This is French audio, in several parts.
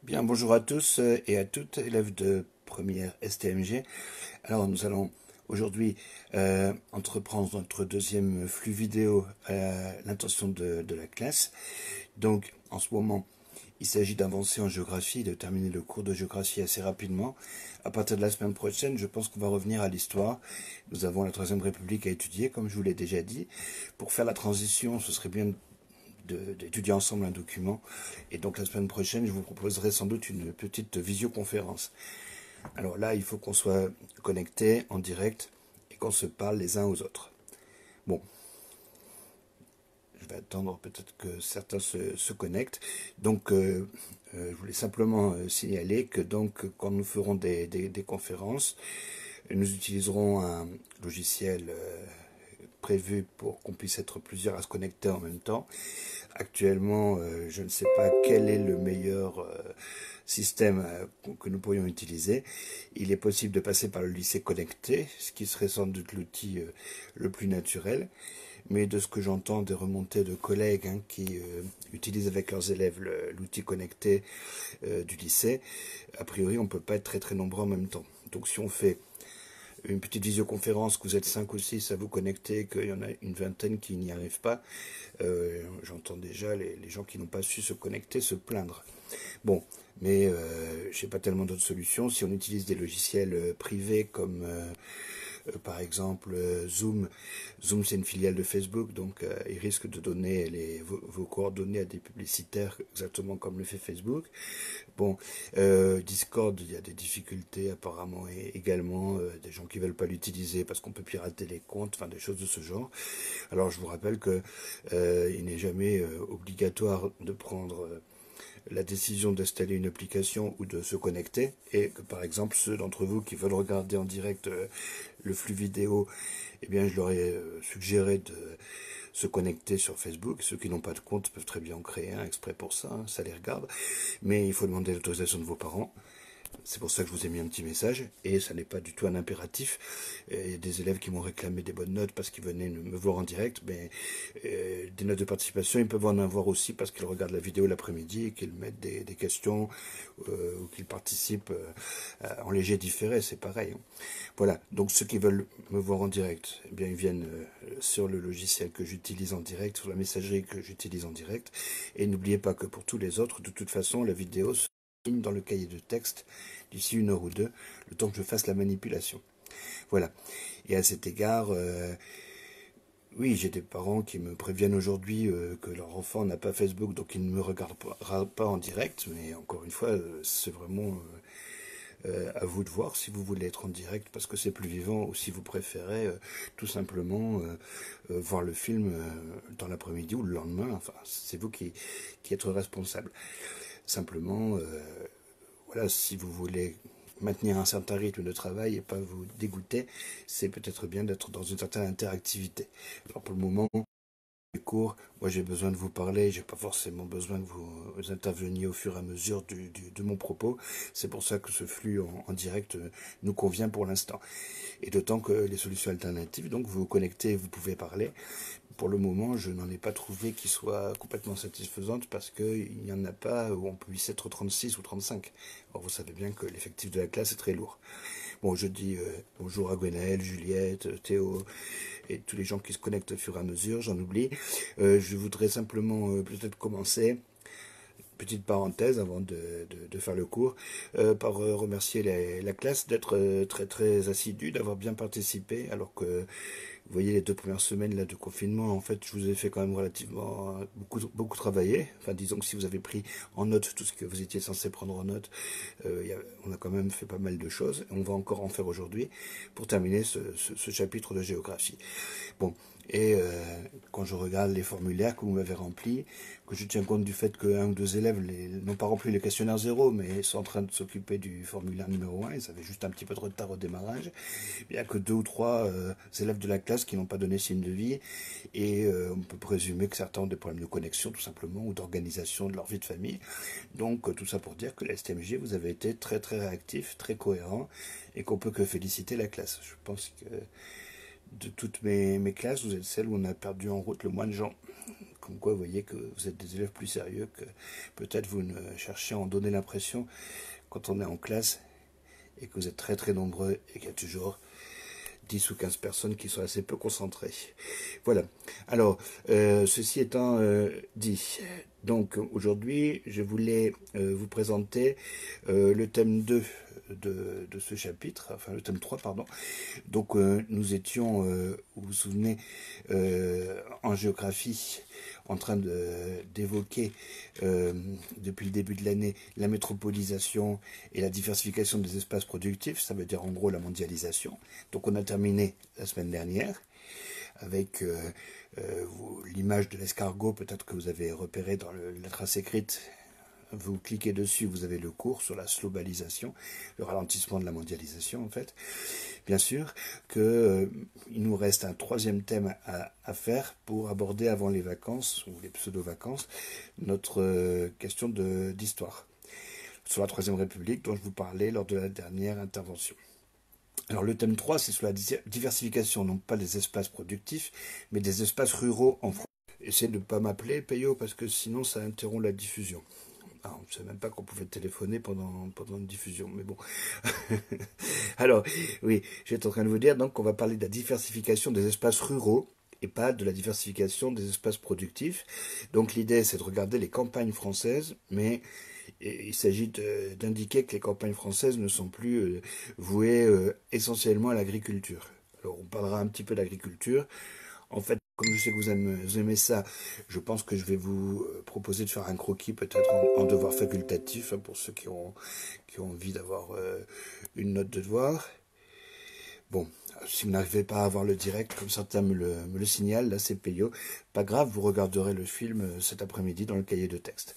Bien, bonjour à tous et à toutes, élèves de première STMG. Alors, nous allons aujourd'hui entreprendre notre deuxième flux vidéo à l'intention de la classe. Donc, en ce moment, il s'agit d'avancer en géographie, de terminer le cours de géographie assez rapidement. À partir de la semaine prochaine, je pense qu'on va revenir à l'histoire. Nous avons la Troisième République à étudier, comme je vous l'ai déjà dit. Pour faire la transition, ce serait bien d'étudier ensemble un document. Et donc la semaine prochaine, je vous proposerai sans doute une petite visioconférence. Alors là, il faut qu'on soit connecté en direct et qu'on se parle les uns aux autres. Bon, je vais attendre peut-être que certains se connectent. Donc, je voulais simplement signaler que donc, quand nous ferons des conférences, nous utiliserons un logiciel prévu pour qu'on puisse être plusieurs à se connecter en même temps. Actuellement, je ne sais pas quel est le meilleur système que nous pourrions utiliser. Il est possible de passer par le lycée connecté, ce qui serait sans doute l'outil le plus naturel. Mais de ce que j'entends des remontées de collègues qui utilisent avec leurs élèves l'outil connecté du lycée, a priori on ne peut pas être très nombreux en même temps. Donc si on fait une petite visioconférence, que vous êtes 5 ou 6 à vous connecter, qu'il y en a une vingtaine qui n'y arrivent pas, j'entends déjà les gens qui n'ont pas su se connecter se plaindre. Bon, mais je n'ai pas tellement d'autres solutions. Si on utilise des logiciels privés comme par exemple Zoom, Zoom c'est une filiale de Facebook, donc il risque de donner vos coordonnées à des publicitaires exactement comme le fait Facebook. Bon, Discord, il y a des difficultés apparemment et également des gens qui veulent pas l'utiliser parce qu'on peut pirater les comptes, enfin des choses de ce genre. Alors je vous rappelle que il n'est jamais obligatoire de prendre la décision d'installer une application ou de se connecter, et que par exemple ceux d'entre vous qui veulent regarder en direct le flux vidéo, eh bien je leur ai suggéré de se connecter sur Facebook. Ceux qui n'ont pas de compte peuvent très bien en créer un exprès pour ça, ça les regarde, mais il faut demander l'autorisation de vos parents. C'est pour ça que je vous ai mis un petit message, et ça n'est pas du tout un impératif. Il y a des élèves qui m'ont réclamé des bonnes notes parce qu'ils venaient me voir en direct, mais des notes de participation, ils peuvent en avoir aussi parce qu'ils regardent la vidéo l'après-midi et qu'ils mettent des questions ou qu'ils participent en léger différé, c'est pareil. Voilà, donc ceux qui veulent me voir en direct, eh bien, ils viennent sur le logiciel que j'utilise en direct, sur la messagerie que j'utilise en direct, et n'oubliez pas que pour tous les autres, de toute façon, la vidéo dans le cahier de texte d'ici 1 heure ou 2, le temps que je fasse la manipulation. Voilà. Et à cet égard, oui, j'ai des parents qui me préviennent aujourd'hui que leur enfant n'a pas Facebook, donc il ne me regardera pas en direct, mais encore une fois, c'est vraiment à vous de voir si vous voulez être en direct parce que c'est plus vivant, ou si vous préférez tout simplement voir le film dans l'après-midi ou le lendemain. Enfin, c'est vous qui êtes responsable. Simplement, voilà, si vous voulez maintenir un certain rythme de travail et pas vous dégoûter, c'est peut-être bien d'être dans une certaine interactivité. Alors pour le moment, les cours, moi j'ai besoin de vous parler, j'ai pas forcément besoin que vous interveniez au fur et à mesure de mon propos. C'est pour ça que ce flux en direct nous convient pour l'instant. Et d'autant que les solutions alternatives, donc vous vous connectez, vous pouvez parler. Pour le moment, je n'en ai pas trouvé qui soit complètement satisfaisante parce qu'il n'y en a pas où on puisse être 36 ou 35. Or, vous savez bien que l'effectif de la classe est très lourd. Bon, je dis bonjour à Gwenaël, Juliette, Théo et tous les gens qui se connectent au fur et à mesure, j'en oublie. Je voudrais simplement peut-être commencer, petite parenthèse avant de faire le cours, par remercier la classe d'être très assidue, d'avoir bien participé, alors que vous voyez, les 2 premières semaines là, de confinement, en fait, je vous ai fait quand même relativement beaucoup travailler. Enfin, disons que si vous avez pris en note tout ce que vous étiez censé prendre en note, on a quand même fait pas mal de choses. On va encore en faire aujourd'hui pour terminer ce chapitre de géographie. Bon, et quand je regarde les formulaires que vous m'avez remplis, que je tiens compte du fait qu'un ou 2 élèves n'ont pas rempli le questionnaire 0, mais sont en train de s'occuper du formulaire numéro 1, ils avaient juste un petit peu de retard au démarrage, bien que 2 ou 3 élèves de la classe qui n'ont pas donné signe de vie, et on peut présumer que certains ont des problèmes de connexion tout simplement, ou d'organisation de leur vie de famille. Donc tout ça pour dire que la STMG, vous avez été très réactif, très cohérent, et qu'on peut que féliciter la classe. Je pense que de toutes mes classes, vous êtes celle où on a perdu en route le moins de gens. Comme quoi, vous voyez que vous êtes des élèves plus sérieux, que peut-être vous ne cherchez à en donner l'impression quand on est en classe et que vous êtes très très nombreux et qu'il y a toujours 10 ou 15 personnes qui sont assez peu concentrées. Voilà. Alors, ceci étant dit, donc aujourd'hui, je voulais vous présenter le thème 2 de ce chapitre, enfin le thème 3, pardon. Donc, nous étions, vous vous souvenez, en géographie, en train d'évoquer depuis le début de l'année la métropolisation et la diversification des espaces productifs, ça veut dire en gros la mondialisation. Donc on a terminé la semaine dernière avec l'image de l'escargot, peut-être que vous avez repéré dans la trace écrite. Vous cliquez dessus, vous avez le cours sur la globalisation, le ralentissement de la mondialisation en fait. Bien sûr qu'il nous reste un troisième thème à faire pour aborder avant les vacances, ou les pseudo-vacances, notre question d'histoire sur la Troisième République dont je vous parlais lors de la dernière intervention. Alors le thème 3, c'est sur la diversification, non pas des espaces productifs, mais des espaces ruraux en France. Essayez de ne pas m'appeler Payot, parce que sinon ça interrompt la diffusion. Ah, on ne savait même pas qu'on pouvait téléphoner pendant une diffusion, mais bon. Alors, oui, j'étais en train de vous dire donc qu'on va parler de la diversification des espaces ruraux et pas de la diversification des espaces productifs. Donc l'idée, c'est de regarder les campagnes françaises, mais il s'agit d'indiquer que les campagnes françaises ne sont plus vouées essentiellement à l'agriculture. Alors on parlera un petit peu d'agriculture. En fait, comme je sais que vous aimez ça, je pense que je vais vous proposer de faire un croquis peut-être en devoir facultatif hein, pour ceux qui ont envie d'avoir une note de devoir. Bon, si vous n'arrivez pas à avoir le direct, comme certains me le signalent, là c'est Payot. Pas grave, vous regarderez le film cet après-midi dans le cahier de texte.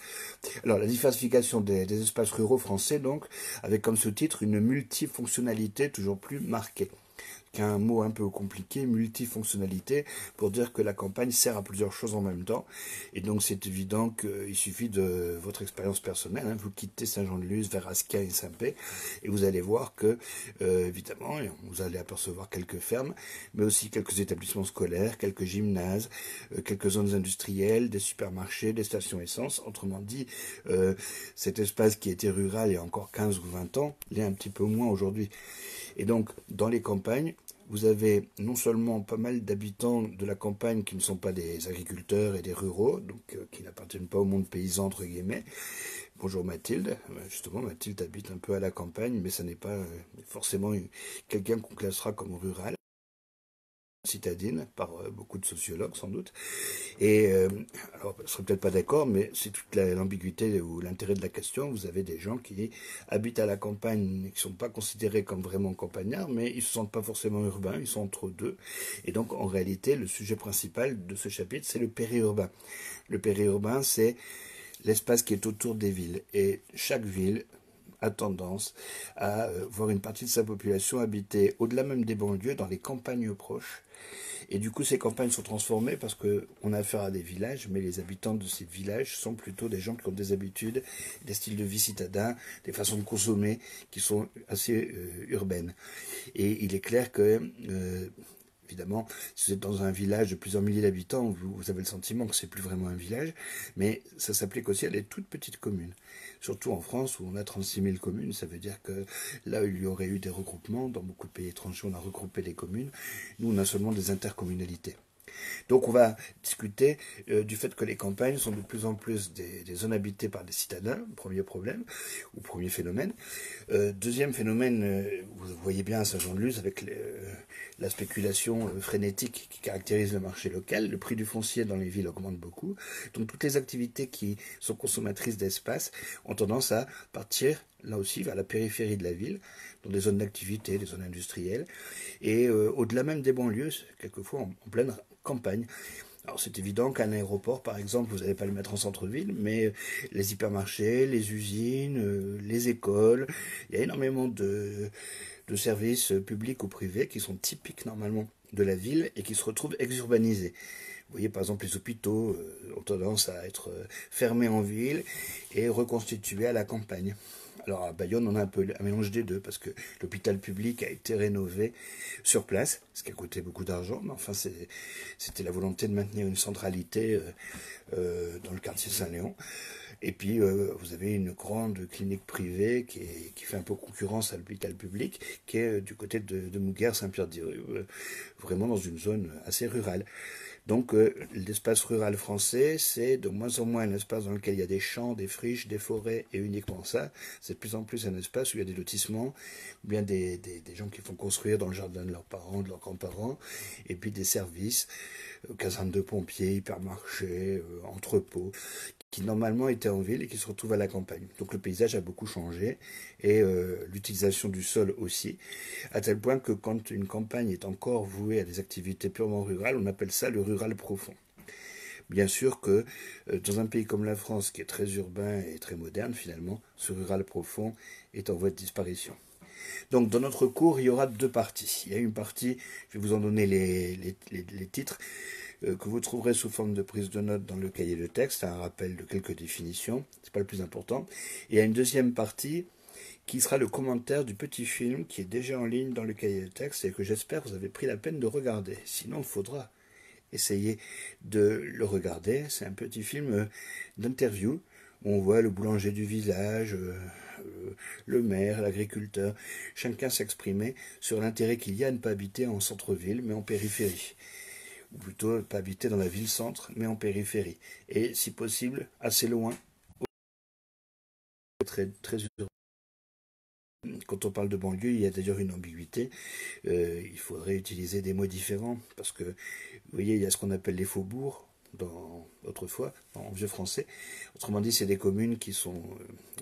Alors, la diversification des espaces ruraux français, donc, avec comme sous-titre une multifonctionnalité toujours plus marquée. Qu'un mot un peu compliqué, multifonctionnalité, pour dire que la campagne sert à plusieurs choses en même temps. Et donc c'est évident qu'il suffit de votre expérience personnelle. Hein, vous quittez Saint-Jean-de-Luz vers Asquin et Saint-Pé, et vous allez voir que, évidemment, vous allez apercevoir quelques fermes, mais aussi quelques établissements scolaires, quelques gymnases, quelques zones industrielles, des supermarchés, des stations essence. Autrement dit, cet espace qui était rural il y a encore 15 ou 20 ans, l'est un petit peu moins aujourd'hui. Et donc, dans les campagnes, vous avez non seulement pas mal d'habitants de la campagne qui ne sont pas des agriculteurs et des ruraux, donc qui n'appartiennent pas au monde paysan, entre guillemets. Bonjour Mathilde. Justement, Mathilde habite un peu à la campagne, mais ça n'est pas forcément quelqu'un qu'on classera comme rural. Citadine, par beaucoup de sociologues sans doute. Et alors, je ne serais peut-être pas d'accord, mais c'est toute l'ambiguïté ou l'intérêt de la question. Vous avez des gens qui habitent à la campagne et qui ne sont pas considérés comme vraiment campagnards, mais ils ne se sentent pas forcément urbains, ils sont entre deux. Et donc, en réalité, le sujet principal de ce chapitre, c'est le périurbain. Le périurbain, c'est l'espace qui est autour des villes. Et chaque ville a tendance à voir une partie de sa population habiter au-delà même des banlieues, dans les campagnes proches. Et du coup, ces campagnes sont transformées parce qu'on a affaire à des villages, mais les habitants de ces villages sont plutôt des gens qui ont des habitudes, des styles de vie citadins, des façons de consommer qui sont assez urbaines. Et il est clair que, évidemment, si vous êtes dans un village de plusieurs milliers d'habitants, vous avez le sentiment que c'est plus vraiment un village, mais ça s'applique aussi à des toutes petites communes. Surtout en France où on a 36 000 communes, ça veut dire que là où il y aurait eu des regroupements, dans beaucoup de pays étrangers on a regroupé les communes, nous on a seulement des intercommunalités. Donc on va discuter du fait que les campagnes sont de plus en plus des zones habitées par des citadins, premier problème, ou premier phénomène. Deuxième phénomène, vous voyez bien à Saint-Jean-de-Luz avec la spéculation frénétique qui caractérise le marché local, le prix du foncier dans les villes augmente beaucoup, donc toutes les activités qui sont consommatrices d'espace ont tendance à partir là aussi vers la périphérie de la ville, dans des zones d'activité, des zones industrielles, et au-delà même des banlieues, quelquefois en pleine campagne. Alors c'est évident qu'un aéroport, par exemple, vous n'allez pas le mettre en centre-ville, mais les hypermarchés, les usines, les écoles, il y a énormément de services publics ou privés qui sont typiques normalement de la ville et qui se retrouvent exurbanisés. Vous voyez par exemple les hôpitaux ont tendance à être fermés en ville et reconstitués à la campagne. Alors à Bayonne, on a un peu un mélange des deux, parce que l'hôpital public a été rénové sur place, ce qui a coûté beaucoup d'argent, mais enfin c'était la volonté de maintenir une centralité dans le quartier Saint-Léon. Et puis vous avez une grande clinique privée qui fait un peu concurrence à l'hôpital public, qui est du côté de Mouguer, Saint-Pierre-d'Irue, vraiment dans une zone assez rurale. Donc l'espace rural français, c'est de moins en moins un espace dans lequel il y a des champs, des friches, des forêts et uniquement ça. C'est de plus en plus un espace où il y a des lotissements, ou bien des gens qui font construire dans le jardin de leurs parents, de leurs grands-parents, et puis des services, casernes de pompiers, hypermarchés, entrepôts, qui normalement étaient en ville et qui se retrouvent à la campagne. Donc le paysage a beaucoup changé et l'utilisation du sol aussi, à tel point que quand une campagne est encore vouée à des activités purement rurales, on appelle ça le rural profond. Bien sûr que dans un pays comme la France, qui est très urbain et très moderne finalement, ce rural profond est en voie de disparition. Donc dans notre cours, il y aura deux parties. Il y a une partie, je vais vous en donner les titres, que vous trouverez sous forme de prise de notes dans le cahier de texte, un rappel de quelques définitions, c'est pas le plus important. Et il y a une deuxième partie qui sera le commentaire du petit film qui est déjà en ligne dans le cahier de texte et que j'espère vous avez pris la peine de regarder. Sinon, il faudra essayer de le regarder. C'est un petit film d'interview où on voit le boulanger du village, le maire, l'agriculteur, chacun s'exprimer sur l'intérêt qu'il y a à ne pas habiter en centre-ville mais en périphérie. Ou plutôt pas habiter dans la ville-centre mais en périphérie. Et si possible, assez loin, très, très urbain. Quand on parle de banlieue, il y a d'ailleurs une ambiguïté. Il faudrait utiliser des mots différents parce que, vous voyez, il y a ce qu'on appelle les faubourgs, autrefois, en vieux français. Autrement dit, c'est des communes qui sont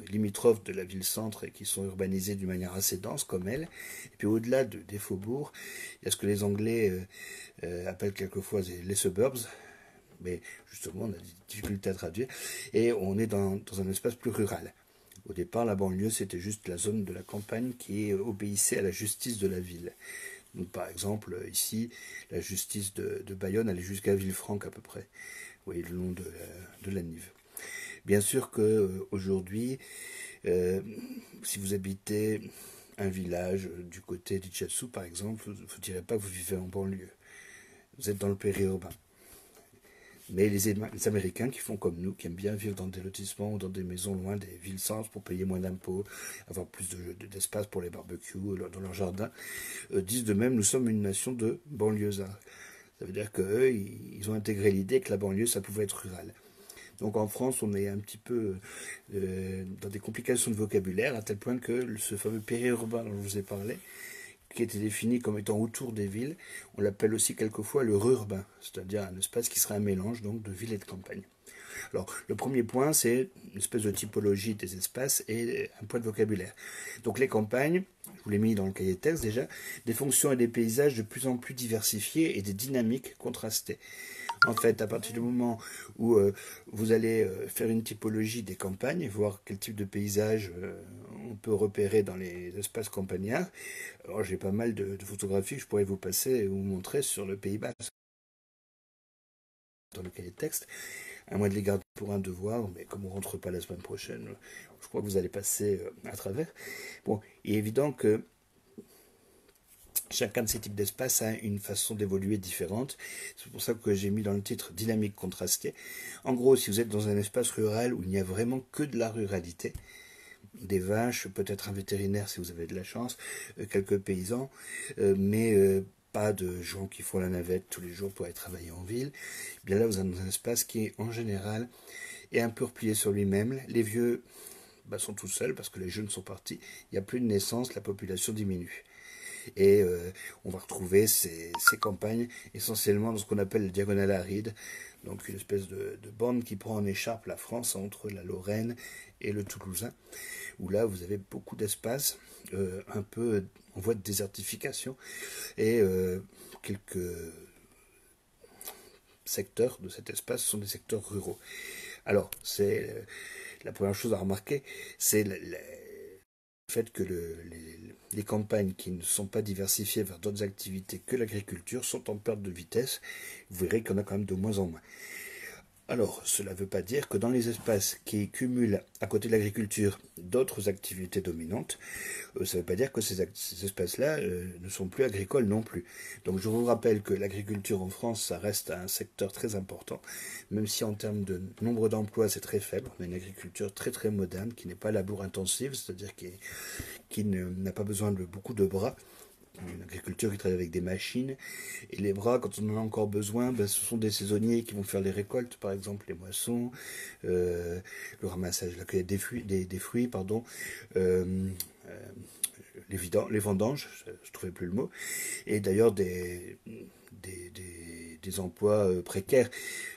limitrophes de la ville-centre et qui sont urbanisées d'une manière assez dense, comme elle. Et puis au-delà des faubourgs, il y a ce que les Anglais appellent quelquefois les suburbs, mais justement, on a des difficultés à traduire. Et on est dans un espace plus rural. Au départ, la banlieue, c'était juste la zone de la campagne qui obéissait à la justice de la ville. Donc, par exemple, ici, la justice de Bayonne allait jusqu'à Villefranche à peu près, vous voyez, le long de la Nive. Bien sûr qu'aujourd'hui, si vous habitez un village du côté d'Ichatsu, par exemple, vous ne direz pas que vous vivez en banlieue. Vous êtes dans le périurbain. Mais les Américains qui font comme nous, qui aiment bien vivre dans des lotissements ou dans des maisons loin des villes-centres pour payer moins d'impôts, avoir plus d'espace pour les barbecues dans leur jardin, disent de même, nous sommes une nation de banlieusards. Ça veut dire qu'eux, ils ont intégré l'idée que la banlieue, ça pouvait être rural. Donc en France, on est un petit peu dans des complications de vocabulaire, à tel point que ce fameux périurbain dont je vous ai parlé, qui était défini comme étant autour des villes, on l'appelle aussi quelquefois le rurbain, c'est-à-dire un espace qui serait un mélange donc de ville et de campagne. Alors, le premier point, c'est une espèce de typologie des espaces et un point de vocabulaire. Donc les campagnes, je vous l'ai mis dans le cahier de texte déjà, des fonctions et des paysages de plus en plus diversifiés et des dynamiques contrastées. En fait, à partir du moment où vous allez faire une typologie des campagnes, voir quel type de paysage on peut repérer dans les espaces campagnards, alors j'ai pas mal de photographies que je pourrais vous passer et vous montrer sur le Pays Basque dans le cahier de texte, à moins de les garder pour un devoir, mais comme on ne rentre pas la semaine prochaine, je crois que vous allez passer à travers. Bon, il est évident que chacun de ces types d'espaces a une façon d'évoluer différente. C'est pour ça que j'ai mis dans le titre dynamique contrastée. En gros, si vous êtes dans un espace rural où il n'y a vraiment que de la ruralité, des vaches, peut-être un vétérinaire si vous avez de la chance, quelques paysans, mais pas de gens qui font la navette tous les jours pour aller travailler en ville, bien là vous avez un espace qui est en général est un peu replié sur lui-même. Les vieux sont tout seuls parce que les jeunes sont partis, il n'y a plus de naissance, la population diminue. Et on va retrouver ces campagnes essentiellement dans ce qu'on appelle le diagonale aride, donc une espèce de bande qui prend en écharpe la France entre la Lorraine et le Toulousain, où là vous avez beaucoup d'espace, un peu en voie de désertification, et quelques secteurs de cet espace sont des secteurs ruraux. Alors, c'est la première chose à remarquer, c'est le fait que les campagnes qui ne sont pas diversifiées vers d'autres activités que l'agriculture sont en perte de vitesse. Vous verrez qu'il y en a quand même de moins en moins. Alors, cela ne veut pas dire que dans les espaces qui cumulent à côté de l'agriculture d'autres activités dominantes, ça ne veut pas dire que ces espaces-là ne sont plus agricoles non plus. Donc je vous rappelle que l'agriculture en France, ça reste un secteur très important, même si en termes de nombre d'emplois, c'est très faible. On a une agriculture très très moderne, qui n'est pas labour intensive, c'est-à-dire qui n'a pas besoin de beaucoup de bras. Une agriculture qui travaille avec des machines. Et les bras, quand on en a encore besoin, ben, ce sont des saisonniers qui vont faire les récoltes, par exemple les moissons, le ramassage, la cueillette des fruits, pardon, euh, euh, les vendanges, je ne trouvais plus le mot, et d'ailleurs des emplois précaires.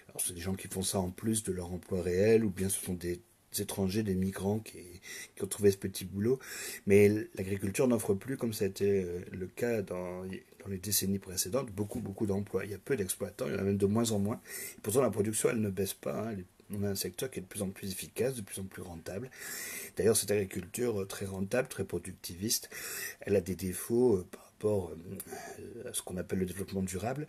Alors c'est des gens qui font ça en plus de leur emploi réel, ou bien ce sont des étrangers, des migrants qui ont trouvé ce petit boulot. Mais l'agriculture n'offre plus, comme ça a été le cas dans les décennies précédentes, beaucoup d'emplois. Il y a peu d'exploitants, il y en a même de moins en moins. Et pourtant, la production, elle ne baisse pas. Hein. On a un secteur qui est de plus en plus efficace, de plus en plus rentable. D'ailleurs, cette agriculture très rentable, très productiviste, elle a des défauts par rapport à ce qu'on appelle le développement durable,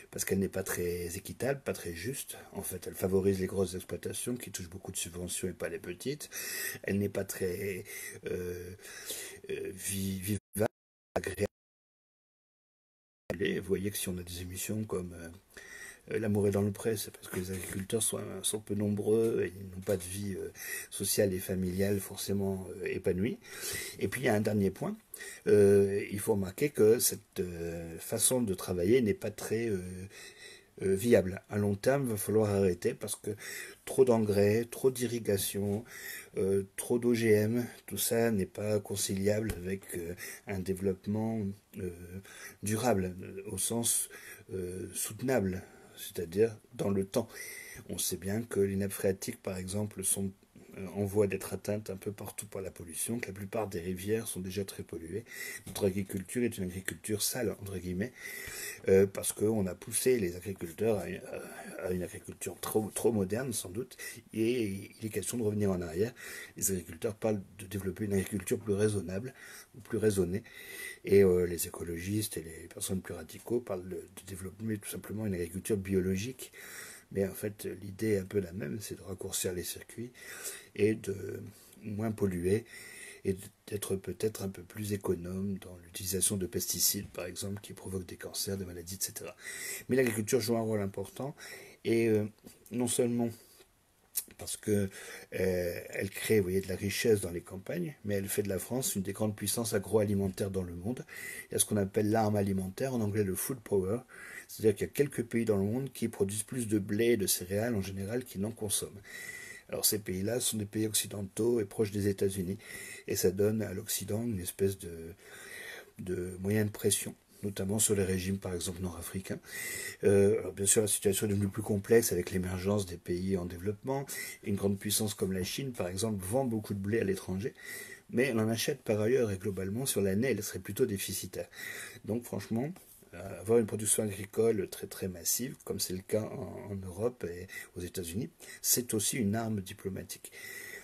parce qu'elle n'est pas très équitable, pas très juste. En fait, elle favorise les grosses exploitations qui touchent beaucoup de subventions et pas les petites. Elle n'est pas très vivable, agréable. Vous voyez que si on a des émissions comme l'amour est dans le pré, c'est parce que les agriculteurs sont peu nombreux et ils n'ont pas de vie sociale et familiale forcément épanouie. Et puis il y a un dernier point, il faut remarquer que cette façon de travailler n'est pas très viable. À long terme, il va falloir arrêter parce que trop d'engrais, trop d'irrigation, trop d'OGM, tout ça n'est pas conciliable avec un développement euh, durable, au sens soutenable, c'est-à-dire dans le temps. On sait bien que les nappes phréatiques, par exemple, sont en voie d'être atteintes un peu partout par la pollution, que la plupart des rivières sont déjà très polluées. Notre agriculture est une agriculture sale, entre guillemets, parce qu'on a poussé les agriculteurs à une agriculture trop moderne, sans doute, et il est question de revenir en arrière. Les agriculteurs parlent de développer une agriculture plus raisonnable, ou plus raisonnée, et les écologistes et les personnes plus radicaux parlent de développer tout simplement une agriculture biologique. Mais en fait, l'idée est un peu la même, c'est de raccourcir les circuits et de moins polluer et d'être peut-être un peu plus économe dans l'utilisation de pesticides, par exemple, qui provoquent des cancers, des maladies, etc. Mais l'agriculture joue un rôle important et non seulement parce que elle crée, vous voyez, de la richesse dans les campagnes, mais elle fait de la France une des grandes puissances agroalimentaires dans le monde. Il y a ce qu'on appelle l'arme alimentaire, en anglais le food power, c'est-à-dire qu'il y a quelques pays dans le monde qui produisent plus de blé et de céréales en général qu'ils n'en consomment. Alors ces pays-là sont des pays occidentaux et proches des États-Unis, et ça donne à l'Occident une espèce de moyen de pression, notamment sur les régimes par exemple nord-africains. Alors bien sûr la situation est devenue plus complexe avec l'émergence des pays en développement. Une grande puissance comme la Chine par exemple vend beaucoup de blé à l'étranger, mais elle en achète par ailleurs et globalement sur l'année elle serait plutôt déficitaire. Donc franchement, avoir une production agricole très très massive, comme c'est le cas en Europe et aux États-Unis, c'est aussi une arme diplomatique.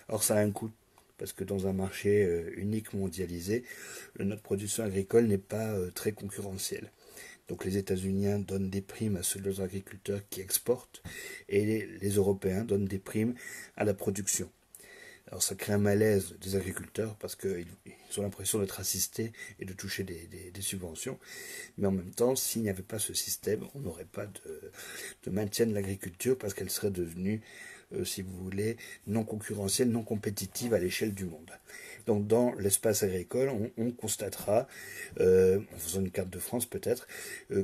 Or ça a un coût, parce que dans un marché unique mondialisé, notre production agricole n'est pas très concurrentielle. Donc les États-Unis donnent des primes à ceux de leurs agriculteurs qui exportent, et les Européens donnent des primes à la production. Alors ça crée un malaise des agriculteurs parce qu'ils ont l'impression d'être assistés et de toucher des subventions. Mais en même temps, s'il n'y avait pas ce système, on n'aurait pas de maintien de l'agriculture parce qu'elle serait devenue, si vous voulez, non concurrentielle, non compétitive à l'échelle du monde. Donc dans l'espace agricole, on constatera, en faisant une carte de France peut-être,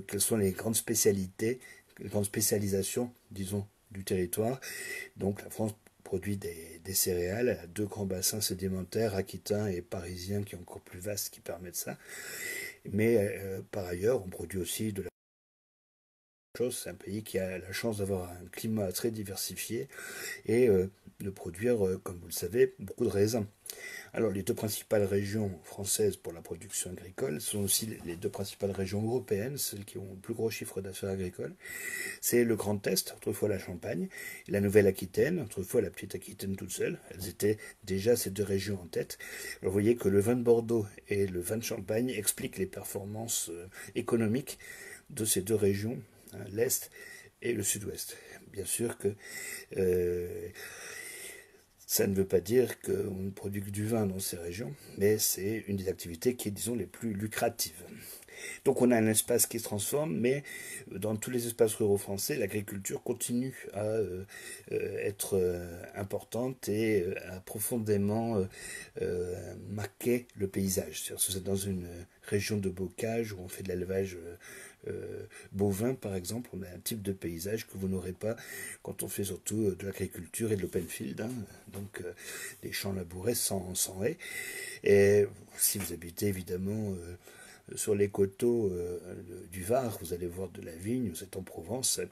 quelles sont les grandes spécialités, les grandes spécialisations, disons, du territoire. Donc la France produit des céréales, elle a deux grands bassins sédimentaires, aquitains et parisiens, qui sont encore plus vastes, qui permettent ça. Mais par ailleurs, on produit aussi de la chose. C'est un pays qui a la chance d'avoir un climat très diversifié et de produire, comme vous le savez, beaucoup de raisins. Alors les deux principales régions françaises pour la production agricole sont aussi les deux principales régions européennes, celles qui ont le plus gros chiffre d'affaires agricole. C'est le Grand Est, autrefois la Champagne, et la Nouvelle-Aquitaine, autrefois la Petite Aquitaine toute seule. Elles étaient déjà ces deux régions en tête. Alors vous voyez que le vin de Bordeaux et le vin de Champagne expliquent les performances économiques de ces deux régions, hein, l'Est et le Sud-Ouest. bien sûr que ça ne veut pas dire qu'on ne produit que du vin dans ces régions, mais c'est une des activités qui est, disons, les plus lucratives. Donc on a un espace qui se transforme, mais dans tous les espaces ruraux français, l'agriculture continue à être importante et à profondément marquer le paysage. C'est-à-dire que c'est dans une région de bocage où on fait de l'élevage bovin, par exemple, on a un type de paysage que vous n'aurez pas quand on fait surtout de l'agriculture et de l'open field, hein, donc des champs labourés sans haies. Et si vous habitez évidemment sur les coteaux du Var, vous allez voir de la vigne, vous êtes en Provence, c'est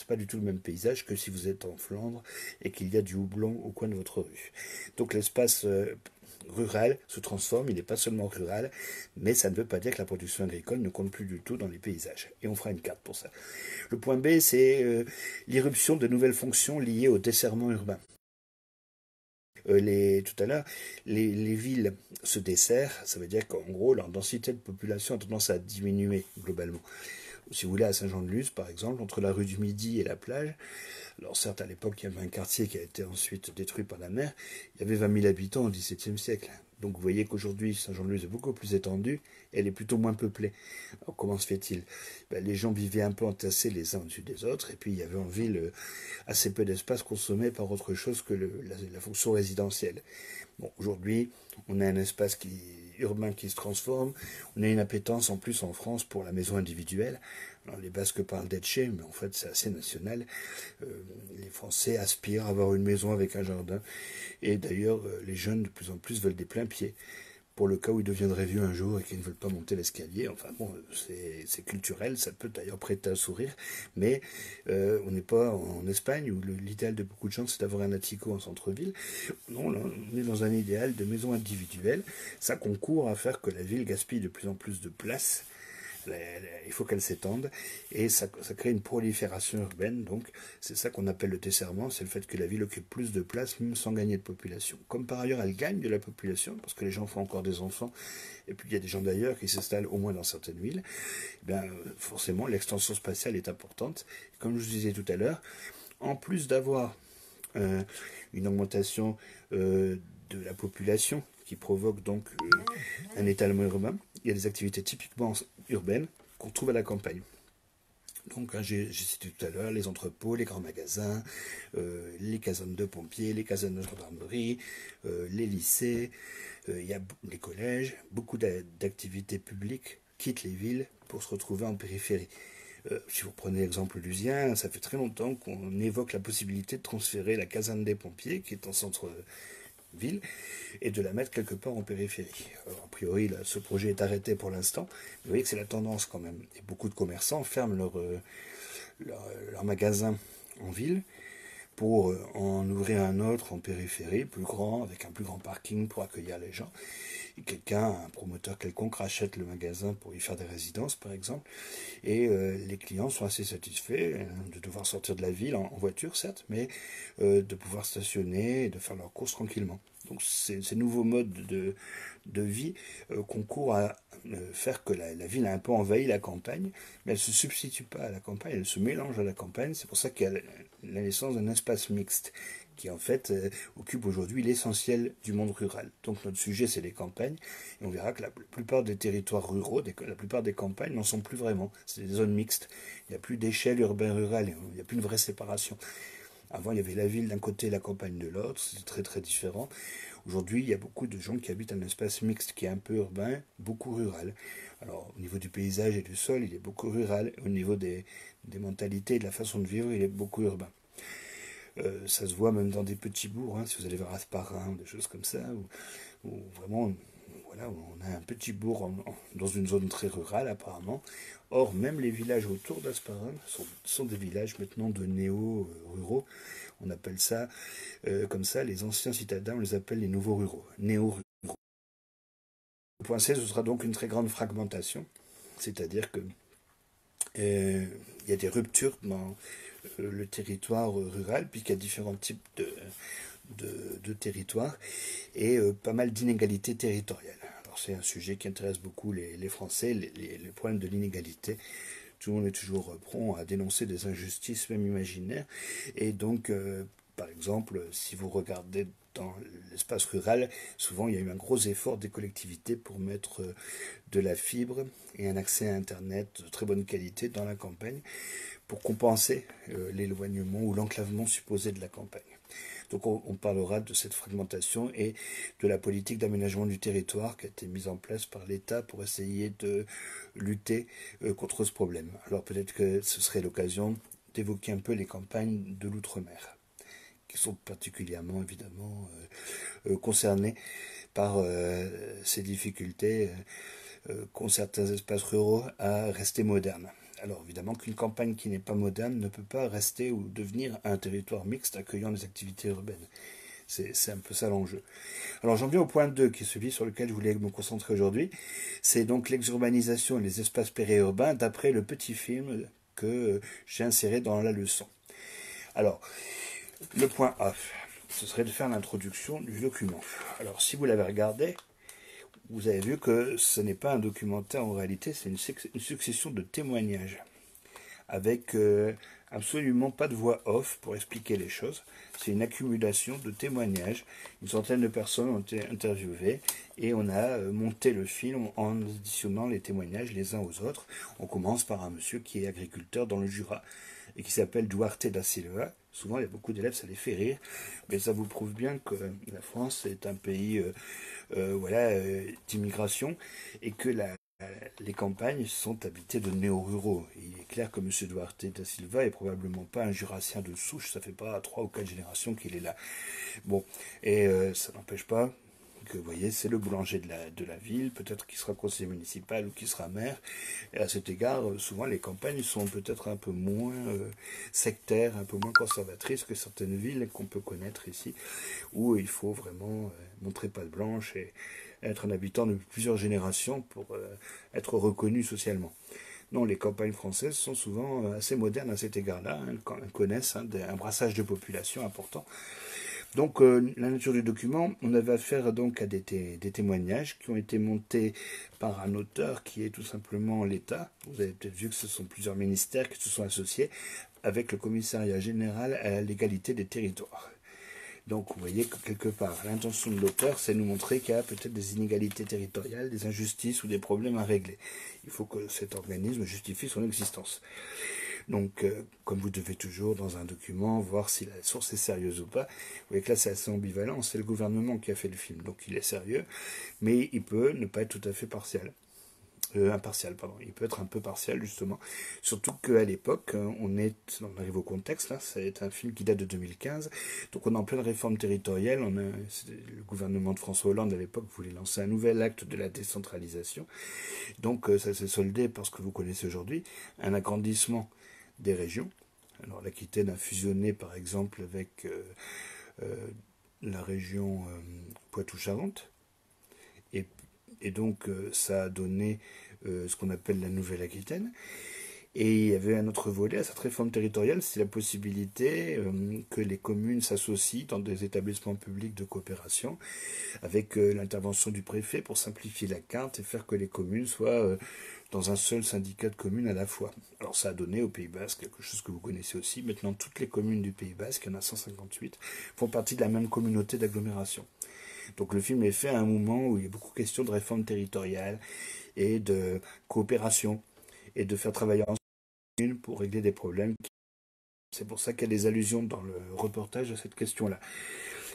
pas du tout le même paysage que si vous êtes en Flandre et qu'il y a du houblon au coin de votre rue. Donc l'espace rural se transforme, il n'est pas seulement rural, mais ça ne veut pas dire que la production agricole ne compte plus du tout dans les paysages. Et on fera une carte pour ça. Le point B, c'est l'irruption de nouvelles fonctions liées au desserrement urbain. Tout à l'heure, les villes se desserrent, ça veut dire qu'en gros, leur densité de population a tendance à diminuer globalement. Si vous voulez, à Saint-Jean-de-Luz, par exemple, entre la rue du Midi et la plage, alors certes, à l'époque, il y avait un quartier qui a été ensuite détruit par la mer, il y avait 20 000 habitants au XVIIe siècle. Donc vous voyez qu'aujourd'hui, Saint-Jean-de-Luz est beaucoup plus étendue, et elle est plutôt moins peuplée. Alors comment se fait-il? Les gens vivaient un peu entassés les uns au-dessus des autres, et puis il y avait en ville assez peu d'espace consommé par autre chose que la fonction résidentielle. Bon, aujourd'hui, on a un espace urbain qui se transforme, on a une appétence en plus en France pour la maison individuelle. Alors, les Basques parlent d'Etche, mais en fait c'est assez national. Les Français aspirent à avoir une maison avec un jardin, et d'ailleurs les jeunes de plus en plus veulent des pleins pieds, pour le cas où ils deviendraient vieux un jour et qu'ils ne veulent pas monter l'escalier. Enfin bon, c'est culturel, ça peut d'ailleurs prêter à sourire, mais on n'est pas en Espagne où l'idéal de beaucoup de gens c'est d'avoir un attico en centre-ville. Non, là, on est dans un idéal de maison individuelle. Ça concourt à faire que la ville gaspille de plus en plus de place. Il faut qu'elle s'étende et ça crée une prolifération urbaine. Donc c'est ça qu'on appelle le desserrement, c'est le fait que la ville occupe plus de place même sans gagner de population. Comme par ailleurs elle gagne de la population parce que les gens font encore des enfants et puis il y a des gens d'ailleurs qui s'installent au moins dans certaines villes, eh bien, forcément l'extension spatiale est importante. Comme je vous disais tout à l'heure, en plus d'avoir une augmentation de la population qui provoque donc un étalement urbain, il y a des activités typiquement urbaines qu'on trouve à la campagne. Donc, hein, j'ai cité tout à l'heure les entrepôts, les grands magasins, les casernes de pompiers, les casernes de gendarmerie, les lycées, il y a les collèges, beaucoup d'activités publiques quittent les villes pour se retrouver en périphérie. Si vous prenez l'exemple lusien, ça fait très longtemps qu'on évoque la possibilité de transférer la caserne des pompiers, qui est en centre-ville, et de la mettre quelque part en périphérie. Alors, a priori, là, ce projet est arrêté pour l'instant. Vous voyez que c'est la tendance quand même. Et beaucoup de commerçants ferment leur magasin en ville pour en ouvrir un autre en périphérie, plus grand, avec un plus grand parking pour accueillir les gens. Et un promoteur quelconque, rachète le magasin pour y faire des résidences, par exemple. Et les clients sont assez satisfaits de devoir sortir de la ville en voiture, certes, mais de pouvoir stationner et de faire leurs courses tranquillement. Donc ces nouveaux modes de vie concourent à faire que la ville a un peu envahi la campagne, mais elle ne se substitue pas à la campagne, elle se mélange à la campagne. C'est pour ça qu'il y a la naissance d'un espace mixte qui en fait occupe aujourd'hui l'essentiel du monde rural. Donc notre sujet c'est les campagnes, et on verra que la plupart des territoires ruraux, la plupart des campagnes n'en sont plus vraiment. C'est des zones mixtes. Il n'y a plus d'échelle urbain-rural, il n'y a plus une vraie séparation. Avant, il y avait la ville d'un côté et la campagne de l'autre, c'est très très différent. Aujourd'hui, il y a beaucoup de gens qui habitent un espace mixte qui est un peu urbain, beaucoup rural. Alors, au niveau du paysage et du sol, il est beaucoup rural. Au niveau des mentalités et de la façon de vivre, il est beaucoup urbain. Ça se voit même dans des petits bourgs, hein, si vous allez vers Asparin ou des choses comme ça, où vraiment, voilà, on a un petit bourg dans une zone très rurale apparemment. Or, même les villages autour d'Asparin sont des villages maintenant de néo-ruraux. On appelle ça comme ça, les anciens citadins, on les appelle les nouveaux ruraux, néo-ruraux. Le point C, ce sera donc une très grande fragmentation, c'est-à-dire que il y a des ruptures dans le territoire rural, puisqu'il y a différents types de territoires et pas mal d'inégalités territoriales. Alors c'est un sujet qui intéresse beaucoup les Français, les problèmes de l'inégalité. Tout le monde est toujours prompt à dénoncer des injustices, même imaginaires. Et donc, par exemple, si vous regardez dans l'espace rural, souvent il y a eu un gros effort des collectivités pour mettre de la fibre et un accès à Internet de très bonne qualité dans la campagne pour compenser l'éloignement ou l'enclavement supposé de la campagne. Donc on parlera de cette fragmentation et de la politique d'aménagement du territoire qui a été mise en place par l'État pour essayer de lutter contre ce problème. Alors peut-être que ce serait l'occasion d'évoquer un peu les campagnes de l'outre-mer, qui sont particulièrement évidemment concernées par ces difficultés qu'ont certains espaces ruraux à rester modernes. Alors évidemment qu'une campagne qui n'est pas moderne ne peut pas rester ou devenir un territoire mixte accueillant des activités urbaines. C'est un peu ça l'enjeu. Alors j'en viens au point 2, qui est celui sur lequel je voulais me concentrer aujourd'hui. C'est donc l'exurbanisation et les espaces périurbains d'après le petit film que j'ai inséré dans la leçon. Alors, le point A, ce serait de faire l'introduction du document. Alors si vous l'avez regardé, vous avez vu que ce n'est pas un documentaire en réalité, c'est une succession de témoignages avec absolument pas de voix off pour expliquer les choses. C'est une accumulation de témoignages. Une centaine de personnes ont été interviewées et on a monté le film en additionnant les témoignages les uns aux autres. On commence par un monsieur qui est agriculteur dans le Jura et qui s'appelle Duarte da Silva. Souvent, il y a beaucoup d'élèves, ça les fait rire, mais ça vous prouve bien que la France est un pays d'immigration et que les campagnes sont habitées de néo-ruraux. Il est clair que M. Duarte da Silva est probablement pas un jurassien de souche, ça fait pas 3 ou 4 générations qu'il est là. Bon, et ça n'empêche pas que, vous voyez, c'est le boulanger de la ville, peut-être qu'il sera conseiller municipal ou qu'il sera maire. Et à cet égard, souvent les campagnes sont peut-être un peu moins sectaires, un peu moins conservatrices que certaines villes qu'on peut connaître ici, où il faut vraiment montrer patte blanche et être un habitant depuis plusieurs générations pour être reconnu socialement. Non, les campagnes françaises sont souvent assez modernes à cet égard-là, elles connaissent un brassage de population important. Donc, la nature du document, on avait affaire donc à des témoignages qui ont été montés par un auteur qui est tout simplement l'État. Vous avez peut-être vu que ce sont plusieurs ministères qui se sont associés avec le Commissariat général à l'égalité des territoires. Donc, vous voyez que quelque part, l'intention de l'auteur, c'est de nous montrer qu'il y a peut-être des inégalités territoriales, des injustices ou des problèmes à régler. Il faut que cet organisme justifie son existence. Donc, comme vous devez toujours, dans un document, voir si la source est sérieuse ou pas. Vous voyez que là, c'est assez ambivalent. C'est le gouvernement qui a fait le film, donc il est sérieux, mais il peut ne pas être tout à fait impartial, pardon. Il peut être un peu partial, justement. Surtout qu'à l'époque, on arrive au contexte, là, c'est un film qui date de 2015, donc on est en pleine réforme territoriale. Le gouvernement de François Hollande, à l'époque, voulait lancer un nouvel acte de la décentralisation. Donc, ça s'est soldé par ce que vous connaissez aujourd'hui, un agrandissement des régions. Alors l'Aquitaine a fusionné par exemple avec la région Poitou-Charentes et donc ça a donné ce qu'on appelle la Nouvelle-Aquitaine. Et il y avait un autre volet à cette réforme territoriale, c'est la possibilité que les communes s'associent dans des établissements publics de coopération avec l'intervention du préfet pour simplifier la carte et faire que les communes soient dans un seul syndicat de communes à la fois. Alors ça a donné au Pays Basque quelque chose que vous connaissez aussi. Maintenant, toutes les communes du Pays Basque, il y en a 158, font partie de la même communauté d'agglomération. Donc le film est fait à un moment où il y a beaucoup de questions de réforme territoriale et de coopération et de faire travailler ensemble pour régler des problèmes. C'est pour ça qu'il y a des allusions dans le reportage à cette question-là.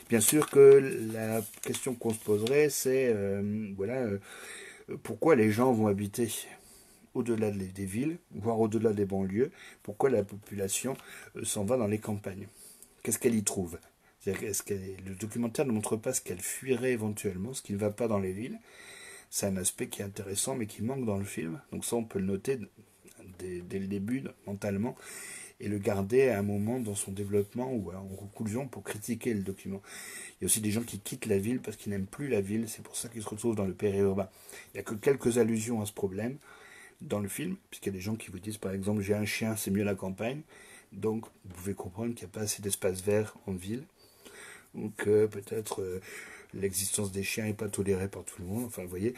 Bien sûr que la question qu'on se poserait, c'est pourquoi les gens vont habiter au-delà des villes, voire au-delà des banlieues, pourquoi la population s'en va dans les campagnes. Qu'est-ce qu'elle y trouve? Le documentaire ne montre pas ce qu'elle fuirait éventuellement, ce qui ne va pas dans les villes. C'est un aspect qui est intéressant, mais qui manque dans le film. Donc ça, on peut le noter dès le début, mentalement, et le garder à un moment dans son développement ou en conclusion pour critiquer le document. Il y a aussi des gens qui quittent la ville parce qu'ils n'aiment plus la ville, c'est pour ça qu'ils se retrouvent dans le périurbain. Il n'y a que quelques allusions à ce problème dans le film, puisqu'il y a des gens qui vous disent par exemple j'ai un chien, c'est mieux la campagne, donc vous pouvez comprendre qu'il n'y a pas assez d'espace vert en ville, ou que peut-être l'existence des chiens n'est pas tolérée par tout le monde. Enfin, vous voyez,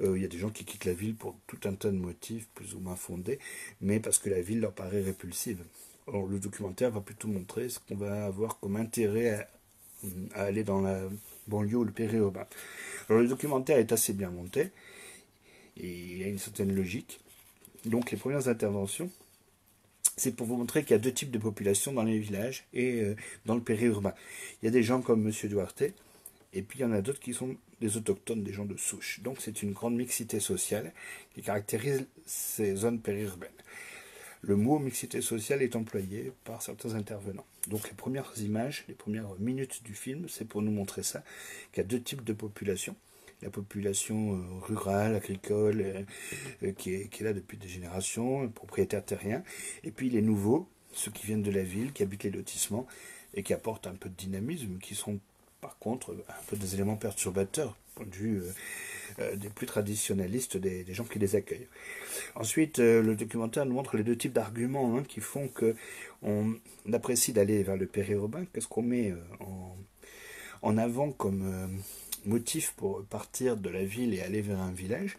il y a des gens qui quittent la ville pour tout un tas de motifs plus ou moins fondés, mais parce que la ville leur paraît répulsive. Or, le documentaire va plutôt montrer ce qu'on va avoir comme intérêt à aller dans la banlieue ou le périurbain. Alors, le documentaire est assez bien monté, et il a une certaine logique. Donc, les premières interventions, c'est pour vous montrer qu'il y a deux types de populations dans les villages et dans le périurbain. Il y a des gens comme Monsieur Duarte, et puis il y en a d'autres qui sont des autochtones, des gens de souche. Donc c'est une grande mixité sociale qui caractérise ces zones périurbaines. Le mot mixité sociale est employé par certains intervenants. Donc les premières images, les premières minutes du film, c'est pour nous montrer ça, qu'il y a deux types de populations. La population rurale, agricole, qui est là depuis des générations, propriétaires terriens, et puis les nouveaux, ceux qui viennent de la ville, qui habitent les lotissements, et qui apportent un peu de dynamisme, qui sont par contre un peu des éléments perturbateurs, point de vue des plus traditionnalistes, des gens qui les accueillent. Ensuite, le documentaire nous montre les deux types d'arguments qui font qu'on apprécie d'aller vers le périurbain. Qu'est-ce qu'on met en avant comme motif pour partir de la ville et aller vers un village?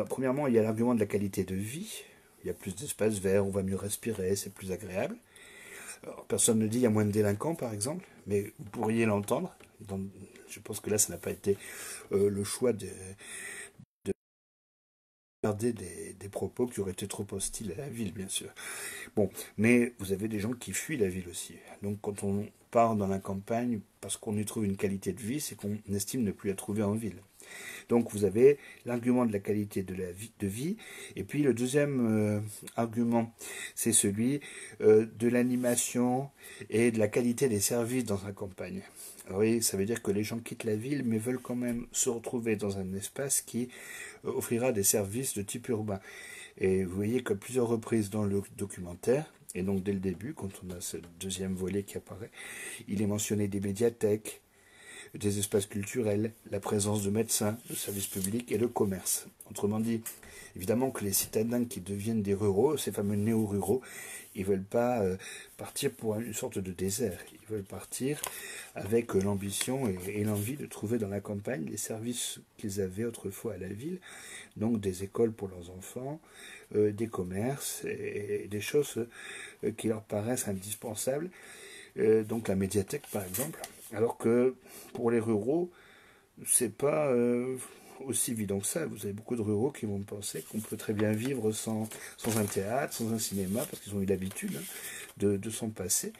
Premièrement, il y a l'argument de la qualité de vie. Il y a plus d'espace vert, on va mieux respirer, c'est plus agréable. Alors, personne ne dit qu'il y a moins de délinquants, par exemple, mais vous pourriez l'entendre. Je pense que là, ça n'a pas été le choix de garder des propos qui auraient été trop hostiles à la ville, bien sûr. Bon, mais vous avez des gens qui fuient la ville aussi. Donc quand on part dans la campagne parce qu'on y trouve une qualité de vie, c'est qu'on estime ne plus la trouver en ville. Donc vous avez l'argument de la qualité de vie, et puis le deuxième argument, c'est celui de l'animation et de la qualité des services dans la campagne. Alors oui, ça veut dire que les gens quittent la ville, mais veulent quand même se retrouver dans un espace qui offrira des services de type urbain. Et vous voyez qu'à plusieurs reprises dans le documentaire, et donc dès le début, quand on a ce deuxième volet qui apparaît, il est mentionné des médiathèques, des espaces culturels, la présence de médecins, de services publics et le commerce. Autrement dit, évidemment que les citadins qui deviennent des ruraux, ces fameux néo-ruraux, ils ne veulent pas partir pour une sorte de désert. Ils veulent partir avec l'ambition et l'envie de trouver dans la campagne les services qu'ils avaient autrefois à la ville, donc des écoles pour leurs enfants, des commerces et des choses qui leur paraissent indispensables, donc la médiathèque par exemple, alors que pour les ruraux, c'est pas aussi évident que ça. Vous avez beaucoup de ruraux qui vont penser qu'on peut très bien vivre sans un théâtre, sans un cinéma, parce qu'ils ont eu l'habitude de s'en passer.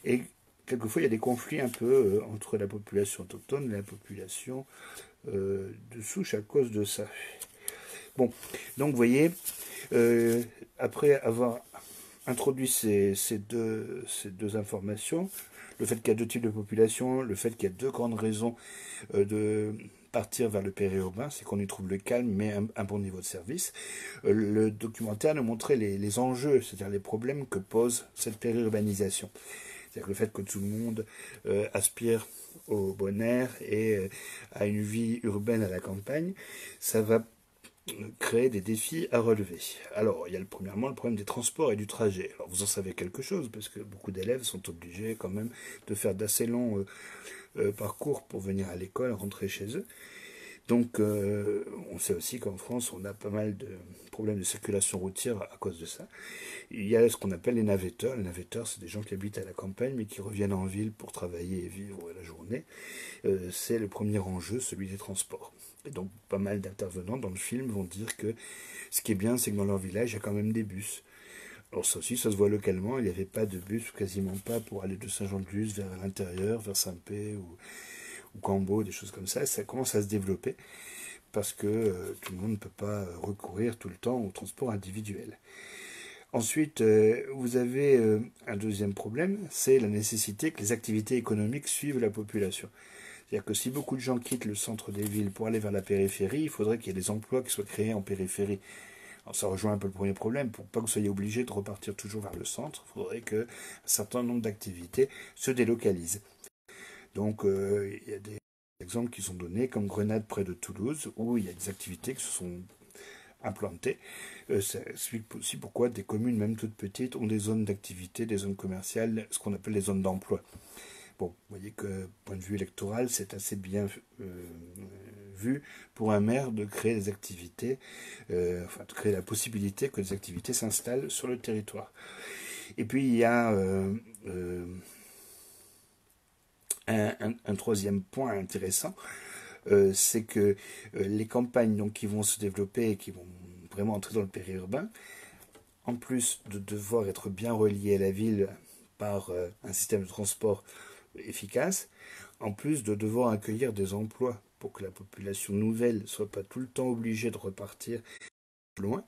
Et quelquefois, il y a des conflits un peu entre la population autochtone et la population de souche à cause de ça. Bon, donc vous voyez, après avoir introduit ces deux informations, le fait qu'il y a deux types de population, le fait qu'il y a deux grandes raisons de partir vers le périurbain, c'est qu'on y trouve le calme, mais un bon niveau de service. Le documentaire nous montrait les enjeux, c'est-à-dire les problèmes que pose cette périurbanisation. C'est-à-dire le fait que tout le monde aspire au bon air et à une vie urbaine à la campagne, ça va créer des défis à relever. Alors, il y a premièrement le problème des transports et du trajet. Alors, vous en savez quelque chose, parce que beaucoup d'élèves sont obligés quand même de faire d'assez longs parcours pour venir à l'école, rentrer chez eux. Donc, on sait aussi qu'en France, on a pas mal de problèmes de circulation routière à cause de ça. Il y a ce qu'on appelle les navetteurs. Les navetteurs, c'est des gens qui habitent à la campagne, mais qui reviennent en ville pour travailler et vivre la journée. C'est le premier enjeu, celui des transports. Et donc, pas mal d'intervenants dans le film vont dire que ce qui est bien, c'est que dans leur village, il y a quand même des bus. Alors ça aussi, ça se voit localement, il n'y avait pas de bus, quasiment pas, pour aller de Saint-Jean-de-Luz vers l'intérieur, vers Saint-Pé ou Cambo, des choses comme ça. Ça commence à se développer parce que tout le monde ne peut pas recourir tout le temps au transport individuel. Ensuite, vous avez un deuxième problème, c'est la nécessité que les activités économiques suivent la population. C'est-à-dire que si beaucoup de gens quittent le centre des villes pour aller vers la périphérie, il faudrait qu'il y ait des emplois qui soient créés en périphérie. Alors ça rejoint un peu le premier problème. Pour pas que vous soyez obligé de repartir toujours vers le centre, il faudrait qu'un certain nombre d'activités se délocalisent. Donc il y a des exemples qui sont donnés, comme Grenade près de Toulouse, où il y a des activités qui se sont implantées. Ça explique aussi pourquoi des communes, même toutes petites, ont des zones d'activité, des zones commerciales, ce qu'on appelle les zones d'emploi. Bon, vous voyez que, point de vue électoral, c'est assez bien vu pour un maire de créer des activités, enfin de créer la possibilité que des activités s'installent sur le territoire. Et puis il y a un troisième point intéressant, c'est que les campagnes donc, qui vont se développer et qui vont vraiment entrer dans le périurbain, en plus de devoir être bien reliées à la ville par un système de transport efficace, en plus de devoir accueillir des emplois pour que la population nouvelle ne soit pas tout le temps obligée de repartir loin,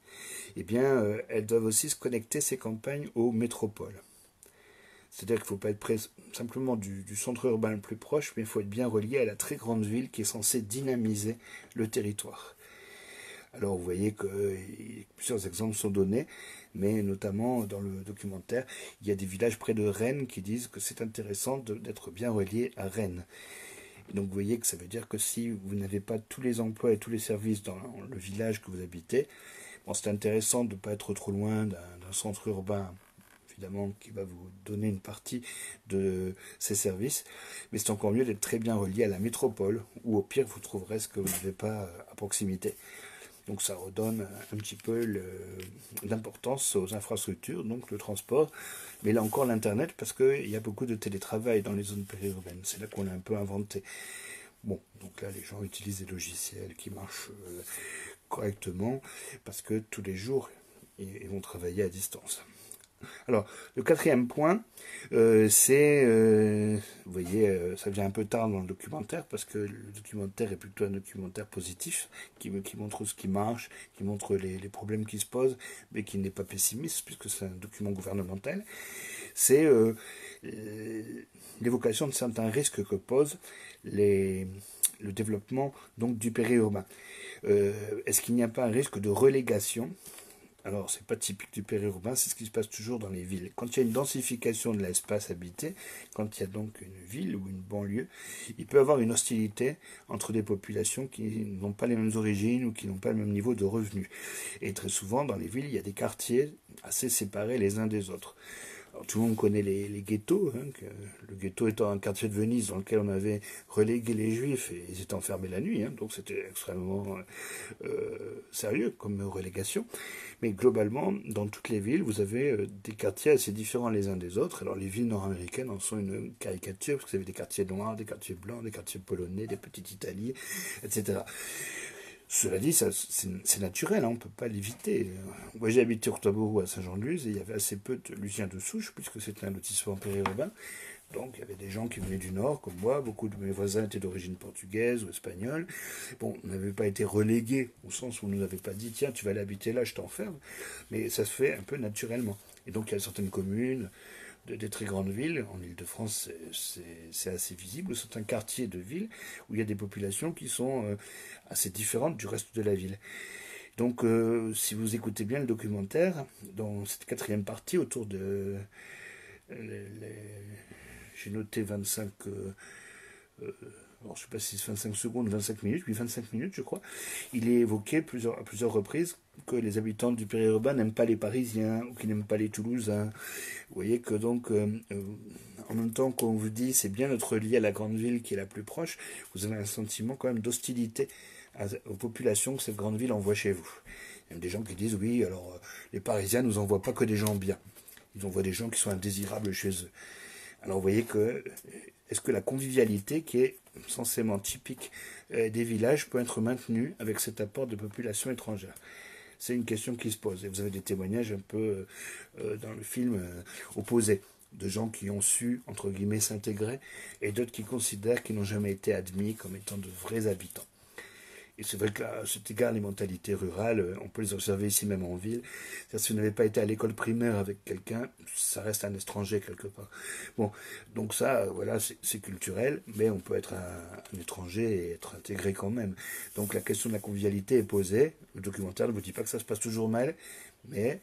eh bien, elles doivent aussi se connecter, ces campagnes, aux métropoles. C'est-à-dire qu'il ne faut pas être près simplement du centre urbain le plus proche, mais il faut être bien relié à la très grande ville qui est censée dynamiser le territoire. Alors vous voyez que plusieurs exemples sont donnés, mais notamment dans le documentaire, il y a des villages près de Rennes qui disent que c'est intéressant d'être bien relié à Rennes. Et donc vous voyez que ça veut dire que si vous n'avez pas tous les emplois et tous les services dans le village que vous habitez, bon, c'est intéressant de ne pas être trop loin d'un centre urbain, évidemment, qui va vous donner une partie de ces services, mais c'est encore mieux d'être très bien relié à la métropole, où au pire vous trouverez ce que vous n'avez pas à proximité. Donc ça redonne un petit peu l'importance aux infrastructures, donc le transport, mais là encore l'Internet, parce qu'il y a beaucoup de télétravail dans les zones périurbaines. C'est là qu'on a un peu inventé. Bon, donc là les gens utilisent des logiciels qui marchent correctement, parce que tous les jours, ils vont travailler à distance. Alors, le quatrième point, c'est, vous voyez, ça vient un peu tard dans le documentaire, parce que le documentaire est plutôt un documentaire positif, qui montre ce qui marche, qui montre les problèmes qui se posent, mais qui n'est pas pessimiste, puisque c'est un document gouvernemental. C'est l'évocation de certains risques que pose le développement donc, du périurbain. Est-ce qu'il n'y a pas un risque de relégation? Alors, c'est pas typique du périurbain, c'est ce qui se passe toujours dans les villes. Quand il y a une densification de l'espace habité, quand il y a donc une ville ou une banlieue, il peut y avoir une hostilité entre des populations qui n'ont pas les mêmes origines ou qui n'ont pas le même niveau de revenus. Et très souvent, dans les villes, il y a des quartiers assez séparés les uns des autres. Alors, tout le monde connaît les ghettos, hein, le ghetto étant un quartier de Venise dans lequel on avait relégué les juifs et ils étaient enfermés la nuit, hein, donc c'était extrêmement sérieux comme relégation. Mais globalement, dans toutes les villes, vous avez des quartiers assez différents les uns des autres. Alors les villes nord-américaines en sont une caricature, parce que vous avez des quartiers noirs, des quartiers blancs, des quartiers polonais, des petites Italies, etc. Cela dit, c'est naturel, hein, on ne peut pas l'éviter. Moi, j'ai habité Ortoboro à Saint-Jean-de-Luz et il y avait assez peu de Lusiens de souche, puisque c'était un lotissement périurbain. Donc, il y avait des gens qui venaient du Nord, comme moi. Beaucoup de mes voisins étaient d'origine portugaise ou espagnole. Bon, on n'avait pas été relégués, au sens où on ne nous avait pas dit, tiens, tu vas aller habiter là, je t'enferme. Mais ça se fait un peu naturellement. Et donc, il y a certaines communes, des très grandes villes, en Ile-de-France c'est assez visible, certains quartiers de villes où il y a des populations qui sont assez différentes du reste de la ville. Donc si vous écoutez bien le documentaire, dans cette quatrième partie autour de... j'ai noté 25... alors, je ne sais pas si c'est 25 secondes, 25 minutes, oui 25 minutes je crois, il est évoqué à plusieurs reprises que les habitants du périurbain n'aiment pas les Parisiens ou qu'ils n'aiment pas les Toulousains. Vous voyez que donc, en même temps qu'on vous dit c'est bien d'être lié à la grande ville qui est la plus proche, vous avez un sentiment quand même d'hostilité aux populations que cette grande ville envoie chez vous. Il y a des gens qui disent oui, alors les Parisiens nous envoient pas que des gens bien, ils envoient des gens qui sont indésirables chez eux. Alors vous voyez que, est-ce que la convivialité qui est censément typique des villages peut être maintenue avec cet apport de population étrangère? C'est une question qui se pose. Et vous avez des témoignages un peu dans le film opposés, de gens qui ont su, entre guillemets, s'intégrer, et d'autres qui considèrent qu'ils n'ont jamais été admis comme étant de vrais habitants. Et c'est vrai qu'à cet égard, les mentalités rurales, on peut les observer ici même en ville. C'est-à-dire, si vous n'avez pas été à l'école primaire avec quelqu'un, ça reste un étranger quelque part. Bon, donc ça, voilà, c'est culturel, mais on peut être un étranger et être intégré quand même. Donc la question de la convivialité est posée. Le documentaire ne vous dit pas que ça se passe toujours mal, mais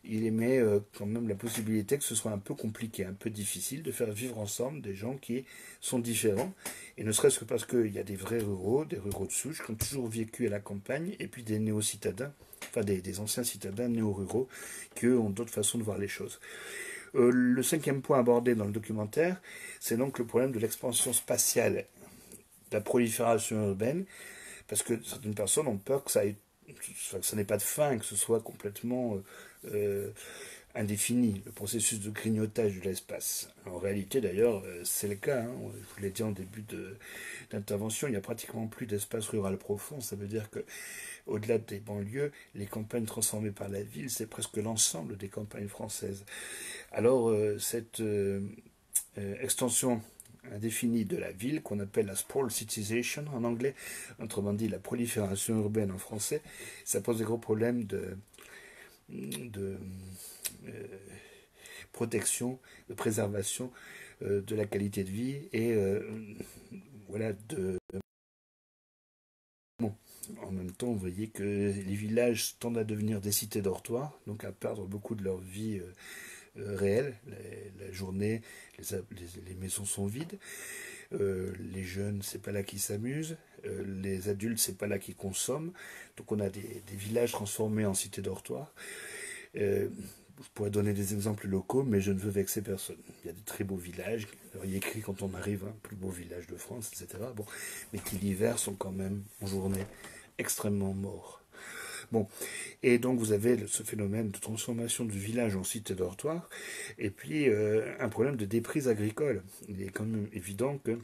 il émet quand même la possibilité que ce soit un peu compliqué, un peu difficile de faire vivre ensemble des gens qui sont différents, et ne serait-ce que parce qu'il y a des vrais ruraux, des ruraux de souche, qui ont toujours vécu à la campagne, et puis des néo-citadins, enfin des anciens citadins néo-ruraux, qui eux ont d'autres façons de voir les choses. Le cinquième point abordé dans le documentaire, c'est donc le problème de l'expansion spatiale, de la prolifération urbaine, parce que certaines personnes ont peur que ça n'ait pas de fin, que ce soit complètement indéfini, le processus de grignotage de l'espace. En réalité, d'ailleurs, c'est le cas. Hein. Je vous l'ai dit en début d'intervention, il n'y a pratiquement plus d'espace rural profond. Ça veut dire que, au-delà des banlieues, les campagnes transformées par la ville, c'est presque l'ensemble des campagnes françaises. Alors, cette extension indéfinie de la ville, qu'on appelle la sprawl cityzation en anglais, autrement dit la prolifération urbaine en français, ça pose des gros problèmes de protection, de préservation de la qualité de vie et voilà bon. En même temps, vous voyez que les villages tendent à devenir des cités dortoirs, donc à perdre beaucoup de leur vie réelle. La journée, les maisons sont vides. Les jeunes, c'est pas là qu'ils s'amusent. Les adultes, c'est pas là qu'ils consomment. Donc on a des villages transformés en cités dortoirs. Je pourrais donner des exemples locaux, mais je ne veux vexer personne. Il y a de très beaux villages. Alors, il y a écrit quand on arrive, hein, plus beau village de France, etc. Bon, mais qui l'hiver sont quand même en journée extrêmement morts. Bon, et donc vous avez ce phénomène de transformation du village en cité dortoir, et puis un problème de déprise agricole. Il est quand même évident que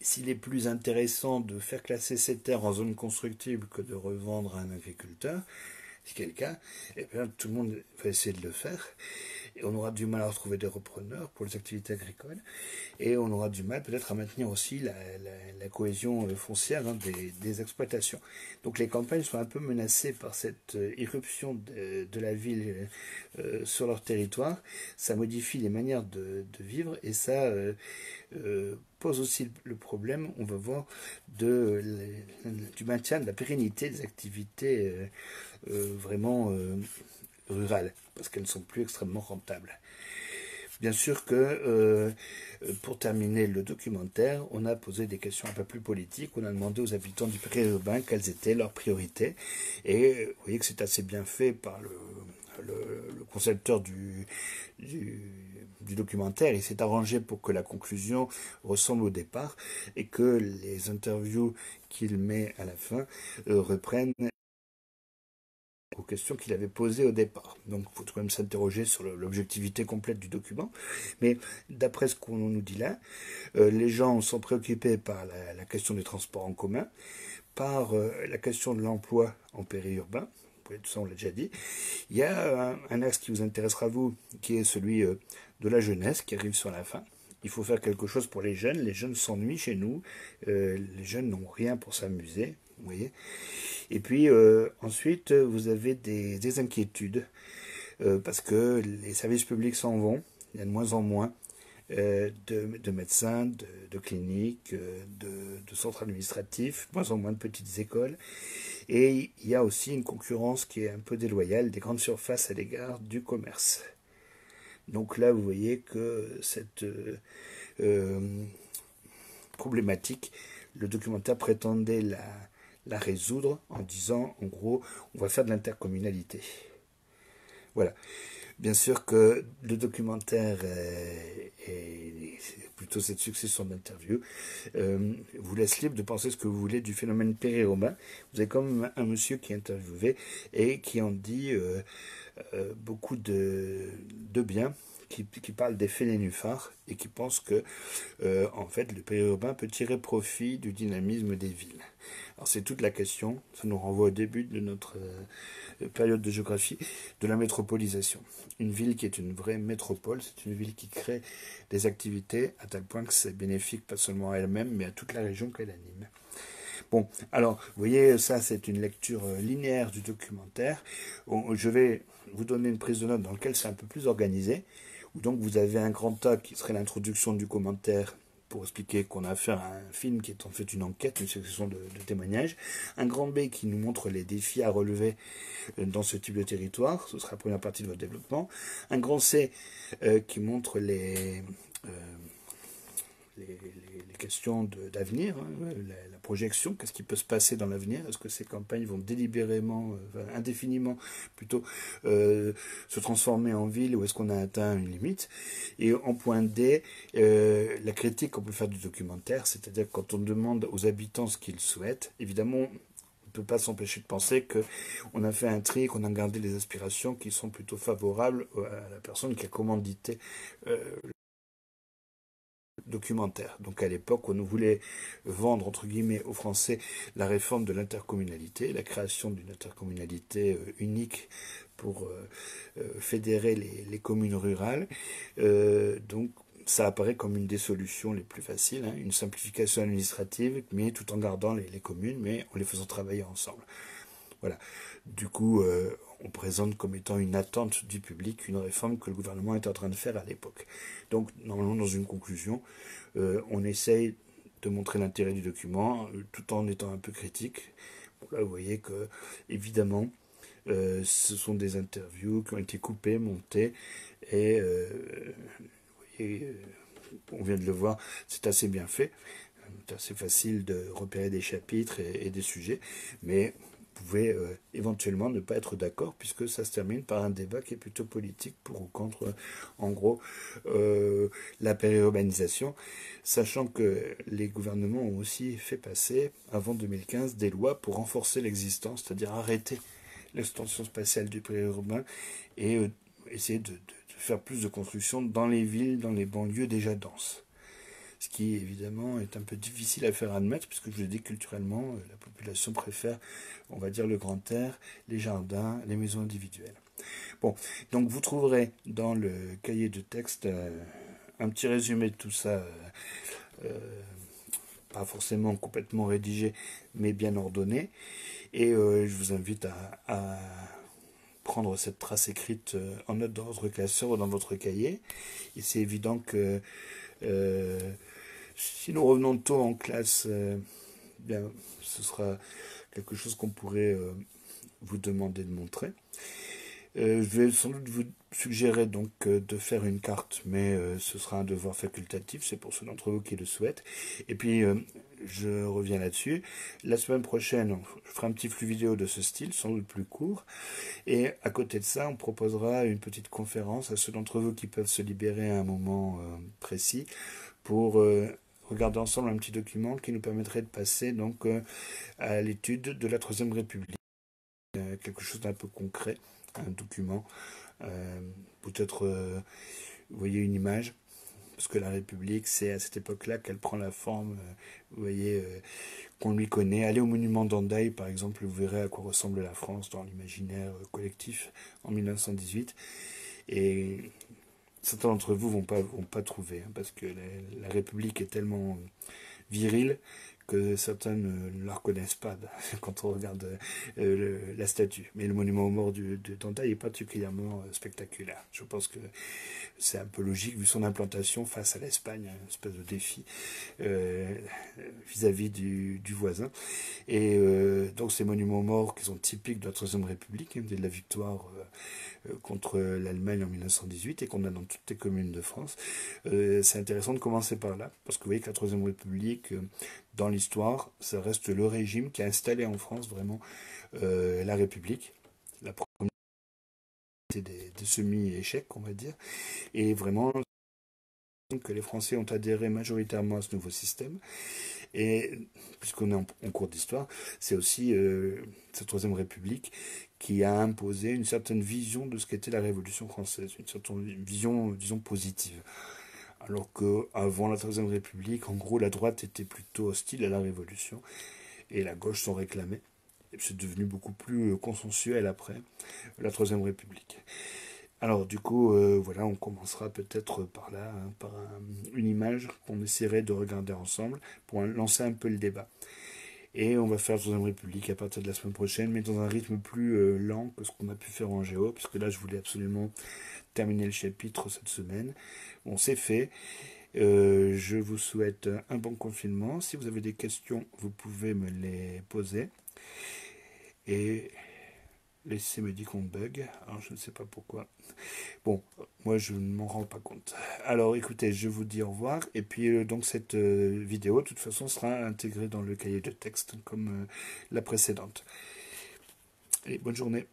s'il est plus intéressant de faire classer ces terres en zone constructible que de revendre à un agriculteur, si c'est le cas, eh bien, tout le monde va essayer de le faire. Et on aura du mal à retrouver des repreneurs pour les activités agricoles. Et on aura du mal peut-être à maintenir aussi la cohésion foncière hein, des exploitations. Donc les campagnes sont un peu menacées par cette irruption de la ville sur leur territoire. Ça modifie les manières de vivre et ça pose aussi le problème, on va voir, du maintien, de la pérennité des activités vraiment rurales, parce qu'elles ne sont plus extrêmement rentables. Bien sûr que pour terminer le documentaire, on a posé des questions un peu plus politiques. On a demandé aux habitants du périurbain quelles étaient leurs priorités. Et vous voyez que c'est assez bien fait par le concepteur du documentaire. Il s'est arrangé pour que la conclusion ressemble au départ et que les interviews qu'il met à la fin reprennent aux questions qu'il avait posées au départ. Donc il faut quand même s'interroger sur l'objectivité complète du document. Mais d'après ce qu'on nous dit là, les gens sont préoccupés par la question des transports en commun, par la question de l'emploi en périurbain. Tout ça, on l'a déjà dit. Il y a un axe qui vous intéressera, vous, qui est celui de la jeunesse, qui arrive sur la fin. Il faut faire quelque chose pour les jeunes. Les jeunes s'ennuient chez nous. Les jeunes n'ont rien pour s'amuser. Vous voyez. Et puis ensuite, vous avez des inquiétudes parce que les services publics s'en vont. Il y a de moins en moins de médecins, de cliniques, de centres administratifs, de moins en moins de petites écoles. Et il y a aussi une concurrence qui est un peu déloyale des grandes surfaces à l'égard du commerce. Donc là, vous voyez que cette problématique, le documentaire prétendait la résoudre en disant, en gros, on va faire de l'intercommunalité. Voilà. Bien sûr que le documentaire et plutôt cette succession d'interviews vous laisse libre de penser ce que vous voulez du phénomène périurbain. Vous avez quand même un monsieur qui est interviewé et qui en dit beaucoup de bien, qui parle d'effet nénuphar et qui pense que en fait le périurbain peut tirer profit du dynamisme des villes. Alors c'est toute la question, ça nous renvoie au début de notre période de géographie, de la métropolisation. Une ville qui est une vraie métropole, c'est une ville qui crée des activités à tel point que c'est bénéfique pas seulement à elle-même, mais à toute la région qu'elle anime. Bon, alors, vous voyez, ça c'est une lecture linéaire du documentaire. Je vais vous donner une prise de notes dans laquelle c'est un peu plus organisé, où donc vous avez un grand A qui serait l'introduction du commentaire pour expliquer qu'on a affaire à un film qui est en fait une enquête, une succession de témoignages. Un grand B qui nous montre les défis à relever dans ce type de territoire, ce sera la première partie de votre développement. Un grand C qui montre les questions d'avenir, hein, la projection, qu'est-ce qui peut se passer dans l'avenir, est-ce que ces campagnes vont délibérément, indéfiniment plutôt, se transformer en ville, ou est-ce qu'on a atteint une limite. Et en point D, la critique qu'on peut faire du documentaire, c'est-à-dire quand on demande aux habitants ce qu'ils souhaitent, évidemment, on ne peut pas s'empêcher de penser qu'on a fait un tri, qu'on a gardé les aspirations qui sont plutôt favorables à la personne qui a commandité le documentaire. Donc à l'époque, on nous voulait vendre, entre guillemets, aux Français la réforme de l'intercommunalité, la création d'une intercommunalité unique pour fédérer les communes rurales. Donc ça apparaît comme une des solutions les plus faciles, hein, une simplification administrative, mais tout en gardant les communes, mais en les faisant travailler ensemble. Voilà. Du coup, on présente comme étant une attente du public une réforme que le gouvernement est en train de faire à l'époque. Donc, normalement, dans une conclusion, on essaye de montrer l'intérêt du document tout en étant un peu critique. Bon, là, vous voyez que, évidemment, ce sont des interviews qui ont été coupées, montées, et on vient de le voir, c'est assez bien fait. C'est assez facile de repérer des chapitres et des sujets, mais vous pouvez éventuellement ne pas être d'accord puisque ça se termine par un débat qui est plutôt politique pour ou contre, en gros, la périurbanisation, sachant que les gouvernements ont aussi fait passer, avant 2015, des lois pour renforcer l'existence, c'est-à-dire arrêter l'extension spatiale du périurbain et essayer de faire plus de construction dans les villes, dans les banlieues déjà denses. Ce qui, évidemment, est un peu difficile à faire admettre, puisque je vous l'ai dit, culturellement, la population préfère, on va dire, le grand air, les jardins, les maisons individuelles. Bon, donc vous trouverez dans le cahier de texte un petit résumé de tout ça, pas forcément complètement rédigé, mais bien ordonné. Et je vous invite à prendre cette trace écrite en note dans votre classeur ou dans votre cahier. Et c'est évident que si nous revenons tôt en classe, bien, ce sera quelque chose qu'on pourrait vous demander de montrer. Je vais sans doute vous suggérer donc de faire une carte, mais ce sera un devoir facultatif, c'est pour ceux d'entre vous qui le souhaitent. Et puis, je reviens là-dessus. La semaine prochaine, je ferai un petit flux vidéo de ce style, sans doute plus court. Et à côté de ça, on proposera une petite conférence à ceux d'entre vous qui peuvent se libérer à un moment précis pour regarder ensemble un petit document qui nous permettrait de passer donc à l'étude de la Troisième République. Quelque chose d'un peu concret, un document, peut-être vous voyez une image, parce que la République, c'est à cette époque-là qu'elle prend la forme, vous voyez, qu'on lui connaît. Allez au monument d'Hendaye, par exemple, vous verrez à quoi ressemble la France dans l'imaginaire collectif en 1918. Et certains d'entre vous vont pas trouver, hein, parce que la République est tellement virile que certains ne la reconnaissent pas quand on regarde la statue. Mais le monument aux morts de Dantaï est particulièrement spectaculaire. Je pense que c'est un peu logique vu son implantation face à l'Espagne, une espèce de défi vis-à-vis du voisin. Et donc ces monuments aux morts qui sont typiques de la Troisième République, dès la victoire contre l'Allemagne en 1918 et qu'on a dans toutes les communes de France. C'est intéressant de commencer par là, parce que vous voyez que la Troisième République, dans l'histoire, ça reste le régime qui a installé en France vraiment la République, la première des semi-échecs, on va dire, et vraiment que les Français ont adhéré majoritairement à ce nouveau système. Et puisqu'on est en cours d'histoire, c'est aussi cette Troisième République qui a imposé une certaine vision de ce qu'était la Révolution française, une certaine vision, disons, positive. Alors qu'avant la Troisième République, en gros, la droite était plutôt hostile à la Révolution et la gauche s'en réclamait. Et c'est devenu beaucoup plus consensuel après la Troisième République. Alors du coup, voilà, on commencera peut-être par là, hein, par une image qu'on essaierait de regarder ensemble pour lancer un peu le débat. Et on va faire la Troisième République à partir de la semaine prochaine, mais dans un rythme plus lent que ce qu'on a pu faire en géo, puisque là je voulais absolument terminer le chapitre cette semaine. Bon, c'est fait. Je vous souhaite un bon confinement. Si vous avez des questions, vous pouvez me les poser. Et l'essai me dit qu'on bug, alors je ne sais pas pourquoi. Bon, moi je ne m'en rends pas compte. Alors écoutez, je vous dis au revoir, et puis donc cette vidéo, de toute façon, sera intégrée dans le cahier de texte comme la précédente. Allez, bonne journée.